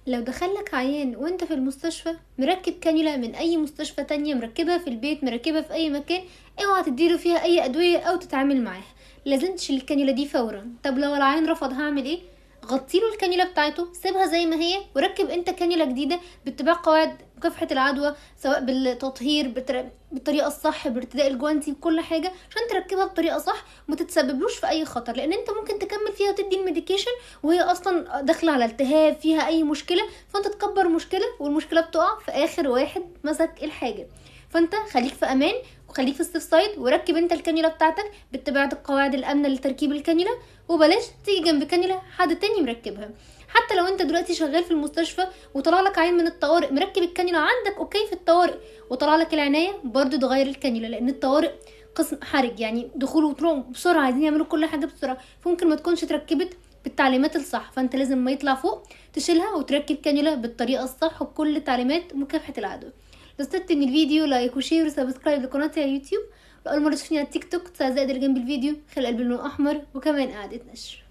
لو دخلك عيان وانت في المستشفى مركب كانيولا من اي مستشفى تانية، مركبها في البيت، مركبها في اي مكان، اوعى تديله فيها اي ادوية او تتعامل معاها. لازم تشيل الكانيولا دي فورا. طب لو العيان رفض هعمل ايه؟ غطيله الكانيولا بتاعته، سيبها زي ما هي، وركب انت كانيولا جديدة باتباع قواعد مكافحة العدوى، سواء بالتطهير بالطريقة الصح، بارتداء الجوانتي، بكل حاجة عشان تركبها بطريقة صح وما تتسببلوش في اي خطر، لان انت ممكن تكمل فيها وتدي الميديكيشن وهي اصلا داخله على التهاب، فيها اي مشكله، فانت تكبر مشكله والمشكله بتقع في اخر واحد مسك الحاجه. فانت خليك في امان وخليك في السيف سايد، وركب انت الكانيولا بتاعتك باتباع القواعد الامنه لتركيب الكانيولا، وبلاش تيجي جنب كانيولا حد تاني مركبها. حتى لو انت دلوقتي شغال في المستشفى وطلع لك عيان من الطوارئ مركب الكانيولا عندك اوكي في الطوارئ، وطلع لك العنايه، برضو تغير الكانيولا، لان الطوارئ قسم حرج، يعني دخول وطلوع بسرعه، عايزين يعملوا كل حاجه بسرعه، فممكن ما تكونش اتركبت بالتعليمات الصح. فانت لازم ما يطلع فوق تشيلها وتركب كانيولا بالطريقه الصح وبكل تعليمات مكافحه العدوى. لو استفدت من الفيديو لايك وشير وسبسكرايب لقناتي على اليوتيوب. لو اول مره تشوفني على التيك توك زائد اللي جنب الفيديو خلي قلب اللون احمر، وكمان قاعده نشر.